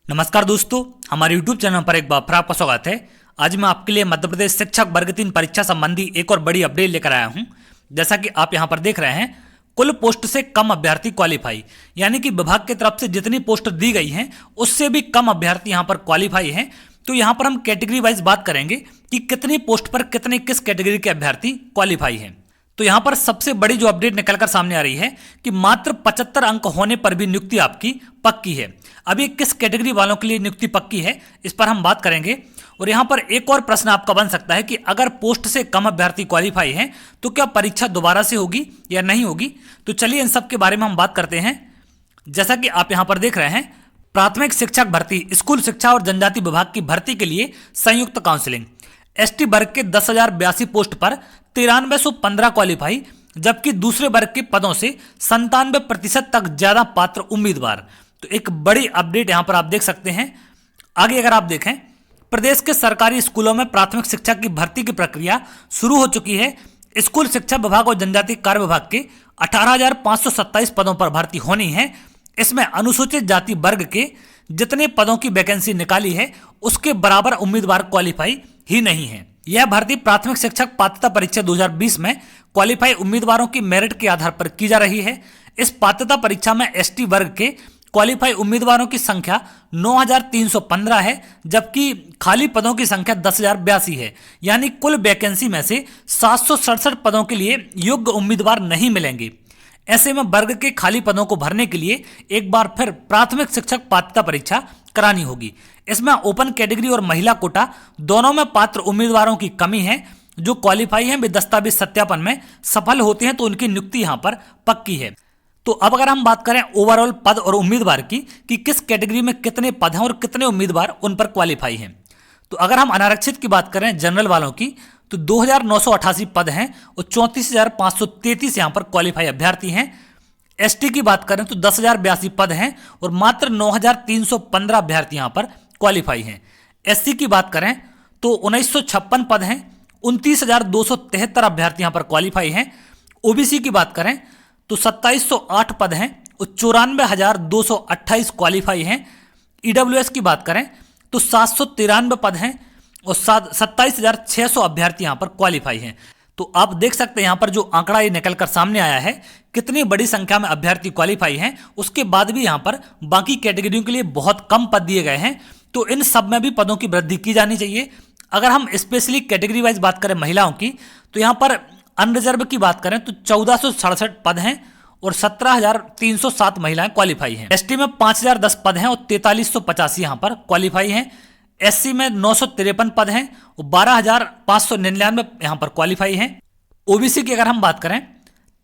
नमस्कार दोस्तों, हमारे YouTube चैनल पर एक बार फिर आपका स्वागत है। आज मैं आपके लिए मध्य प्रदेश शिक्षक वर्ग 3 परीक्षा संबंधी एक और बड़ी अपडेट लेकर आया हूं। जैसा कि आप यहां पर देख रहे हैं, कुल पोस्ट से कम अभ्यर्थी क्वालिफाई, यानी कि विभाग की तरफ से जितनी पोस्ट दी गई हैं उससे भी कम अभ्यर्थी यहां पर क्वालिफाई हैं। तो यहां पर हम कैटेगरी वाइज बात करेंगे कि कितनी पोस्ट पर कितने किस कैटेगरी के अभ्यर्थी क्वालिफाई हैं। तो यहां पर सबसे बड़ी जो अपडेट निकलकर सामने आ रही है कि मात्र 75 अंक होने पर भी नियुक्ति आपकी पक्की है। अब ये किस कैटेगरी वालों के लिए नियुक्ति पक्की है, इस पर हम बात करेंगे। और यहां पर एक और प्रश्न आपका बन सकता है कि अगर पोस्ट से कम अभ्यर्थी क्वालिफाई हैं तो क्या परीक्षा दोबारा से होगी या नहीं होगी। तो चलिए इन सब के बारे में हम बात करते हैं। जैसा कि आप यहां पर देख रहे हैं, प्राथमिक शिक्षक भर्ती, स्कूल शिक्षा और जनजाति विभाग की भर्ती के लिए संयुक्त काउंसिलिंग। एसटी वर्ग के 10,082 पोस्ट पर 9315 क्वालिफाई, जबकि दूसरे वर्ग के पदों से 97% तक ज्यादा पात्र उम्मीदवार। तो एक बड़ी अपडेट यहां पर आप देख सकते हैं। आगे अगर आप देखें, प्रदेश के सरकारी स्कूलों में प्राथमिक शिक्षक की भर्ती की प्रक्रिया शुरू हो चुकी है। स्कूल शिक्षा विभाग और जनजाति कार्य विभाग के 18,527 पदों पर भर्ती होनी है। इसमें अनुसूचित जाति वर्ग के जितने पदों की वैकेंसी निकाली है उसके बराबर उम्मीदवार क्वालिफाई ही नहीं है। यह भर्ती प्राथमिक शिक्षक पात्रता परीक्षा 2020 में क्वालिफाई उम्मीदवारों की मेरिट के आधार पर की जा रही है। इस पात्रता परीक्षा में एसटी वर्ग के क्वालिफाई उम्मीदवारों की संख्या 9,315 है, जबकि खाली पदों की संख्या 10,082 है। यानी कुल वैकेंसी में से 767 पदों के लिए योग्य उम्मीदवार नहीं मिलेंगे। ऐसे में वर्ग के खाली पदों को भरने के लिए एक बार फिर प्राथमिक शिक्षक पात्रता परीक्षा करानी होगी। इसमें ओपन कैटेगरी और महिला कोटा दोनों में पात्र उम्मीदवारों की कमी है। जो क्वालिफाई हैं वे दस्तावेज सत्यापन में सफल होते हैं तो उनकी नियुक्ति यहां पर पक्की है। तो अब अगर हम बात करें ओवरऑल पद और उम्मीदवार की कि किस कैटेगरी में कितने पद हैं और कितने उम्मीदवार उन पर क्वालिफाई हैं, तो अगर हम अनारक्षित की बात करें जनरल वालों की तो 2,988 पद हैं और 34,533 यहां पर क्वालिफाई अभ्यर्थी हैं। एसटी की बात करें तो 10,082 पद हैं और मात्र 9,315 अभ्यर्थी यहां पर क्वालिफाई हैं। एससी की बात करें तो 1,956 पद हैं, 29,273 अभ्यर्थी यहां पर क्वालिफाई हैं। ओबीसी की बात करें तो 2,708 पद हैं और 94,228 क्वालिफाई हैं। ईडब्ल्यूएस की बात करें तो 793 पद हैं और 27,600 अभ्यर्थी यहां पर क्वालिफाई हैं। तो आप देख सकते हैं यहां पर जो आंकड़ा ये निकलकर सामने आया है, कितनी बड़ी संख्या में अभ्यर्थी क्वालिफाई हैं। उसके बाद भी यहां पर बाकी कैटेगरियों के लिए बहुत कम पद दिए गए हैं। तो इन सब में भी पदों की वृद्धि की जानी चाहिए। अगर हम स्पेशली कैटेगरी वाइज बात करें महिलाओं की, तो यहां पर अनरिजर्व की बात करें तो 1,467 पद हैं और 17,307 महिलाएं क्वालिफाई हैं। एसटी में 5,010 पद हैं और 4,385 यहां पर क्वालिफाई हैं। एससी में 953 पद हैं और 12,599 यहां पर क्वालिफाई हैं। ओबीसी की अगर हम बात करें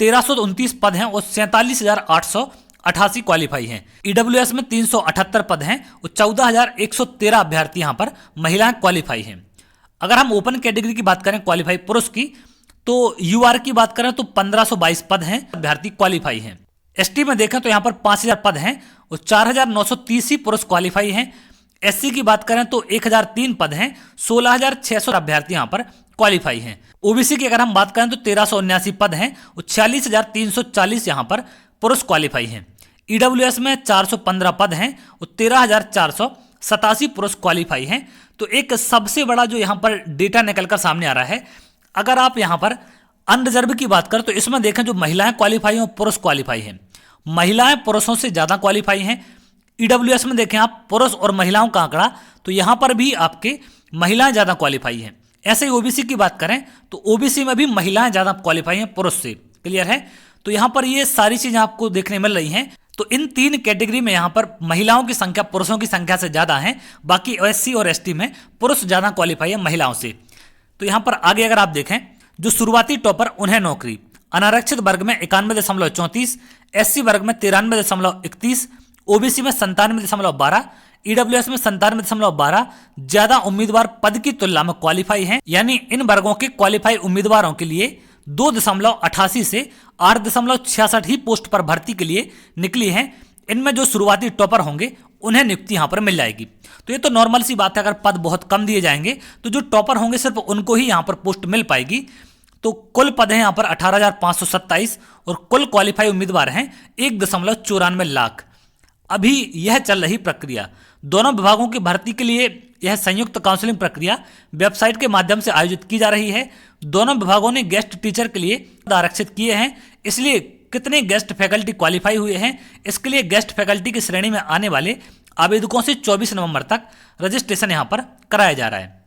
1,329 पद हैं और 47,888 क्वालिफाई हैं। ईडब्ल्यूएस में 378 पद हैं और 14,113 अभ्यर्थी यहां पर महिलाएं क्वालिफाई हैं। अगर हम ओपन कैटेगरी की बात करें क्वालिफाई पुरुष की, तो यूआर की बात करें तो 1,522 पद हैं, अभ्यर्थी क्वालिफाई हैं। एसटी में देखें तो यहां पर 5,000 पद हैं और 4,930 ही पुरुष क्वालिफाई हैं। एससी की बात करें तो 1,003 पद हैं, 16,600 अभ्यर्थी यहां पर क्वालिफाई हैं। ओबीसी की अगर हम बात करें तो 1,379 पद हैं और 46,340 यहां पर पुरुष क्वालिफाई हैं। ईडब्ल्यूएस में 415 पद हैं और 13,487 पुरुष क्वालिफाई हैं। तो एक सबसे बड़ा जो यहां पर डेटा निकलकर सामने आ रहा है, अगर आप यहां पर अनरिजर्व की बात करें तो इसमें देखें जो महिलाएं क्वालिफाई हैं और पुरुष क्वालिफाई हैं, महिलाएं पुरुषों से ज्यादा क्वालिफाई हैं। ईडब्ल्यूएस में देखें आप पुरुष और महिलाओं का आंकड़ा, तो यहां पर भी आपके महिलाएं ज्यादा क्वालिफाई हैं। ऐसे ही ओबीसी की बात करें तो ओबीसी में भी महिलाएं ज्यादा क्वालिफाई हैं पुरुष से। क्लियर है? तो यहां पर ये सारी चीजें आपको देखने मिल रही हैं। तो इन तीन कैटेगरी में यहां पर महिलाओं की संख्या पुरुषों की संख्या से ज्यादा है। बाकी एससी और एसटी में पुरुष ज्यादा क्वालिफाई है महिलाओं से। तो यहां पर आगे अगर आप देखें, जो शुरुआती टॉपर उन्हें नौकरी, अनारक्षित वर्ग में 91.34, एससी वर्ग में 93.31, ओबीसी में 97.12, ईडब्ल्यूएस में 97.12 ज्यादा उम्मीदवार पद की तुलना में क्वालिफाई हैं। यानी इन वर्गों के क्वालिफाई उम्मीदवारों के लिए 2.88 से 8.66 ही पोस्ट पर भर्ती के लिए निकली हैं। इनमें जो शुरुआती टॉपर होंगे उन्हें नियुक्ति यहां पर मिल जाएगी। तो ये तो नॉर्मल सी बात है, अगर पद बहुत कम दिए जाएंगे तो जो टॉपर होंगे सिर्फ उनको ही यहां पर पोस्ट मिल पाएगी। तो कुल पद हैं यहां पर 18,527 और कुल क्वालिफाई उम्मीदवार हैं 1.94 लाख। अभी यह चल रही प्रक्रिया दोनों विभागों की भर्ती के लिए यह संयुक्त काउंसलिंग प्रक्रिया वेबसाइट के माध्यम से आयोजित की जा रही है। दोनों विभागों ने गेस्ट टीचर के लिए पद आरक्षित किए हैं, इसलिए कितने गेस्ट फैकल्टी क्वालिफाई हुए हैं, इसके लिए गेस्ट फैकल्टी की श्रेणी में आने वाले आवेदकों से 24 नवंबर तक रजिस्ट्रेशन यहां पर कराया जा रहा है।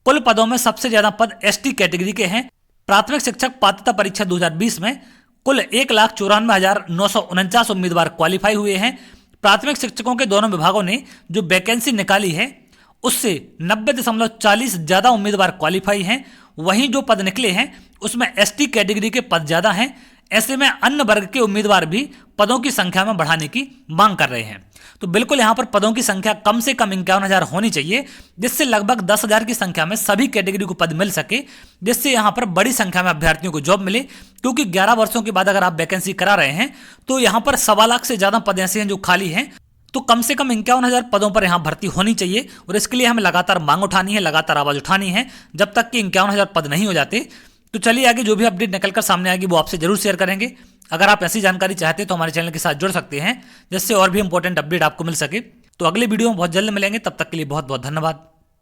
कुल पदों में सबसे ज्यादा पद एसटी कैटेगरी के हैं। प्राथमिक शिक्षक पात्रता परीक्षा 2020 में कुल 1,94,949 उम्मीदवार क्वालिफाई हुए हैं। प्राथमिक शिक्षकों के दोनों विभागों ने जो वैकेंसी निकाली है उससे 90.40 ज्यादा उम्मीदवार क्वालिफाई हैं। वहीं जो पद निकले हैं उसमें एसटी कैटेगरी के पद ज्यादा हैं। ऐसे में अन्य वर्ग के उम्मीदवार भी पदों की संख्या में बढ़ाने की मांग कर रहे हैं। तो बिल्कुल यहां पर पदों की संख्या कम से कम 51,000 होनी चाहिए, जिससे लगभग 10,000 की संख्या में सभी कैटेगरी को पद मिल सके, जिससे यहां पर बड़ी संख्या में अभ्यर्थियों को जॉब मिले। क्योंकि 11 वर्षों के बाद अगर आप वैकेंसी करा रहे हैं तो यहां पर 1.25 लाख से ज्यादा पद ऐसे हैं जो खाली हैं। तो कम से कम 51,000 पदों पर यहां भर्ती होनी चाहिए और इसके लिए हमें लगातार मांग उठानी है, लगातार आवाज उठानी है जब तक कि 51,000 पद नहीं हो जाते। तो चलिए आगे जो भी अपडेट निकलकर सामने आएगी वो आपसे जरूर शेयर करेंगे। अगर आप ऐसी जानकारी चाहते हैं तो हमारे चैनल के साथ जुड़ सकते हैं, जिससे और भी इंपॉर्टेंट अपडेट आपको मिल सके। तो अगले वीडियो में बहुत जल्द मिलेंगे, तब तक के लिए बहुत बहुत धन्यवाद।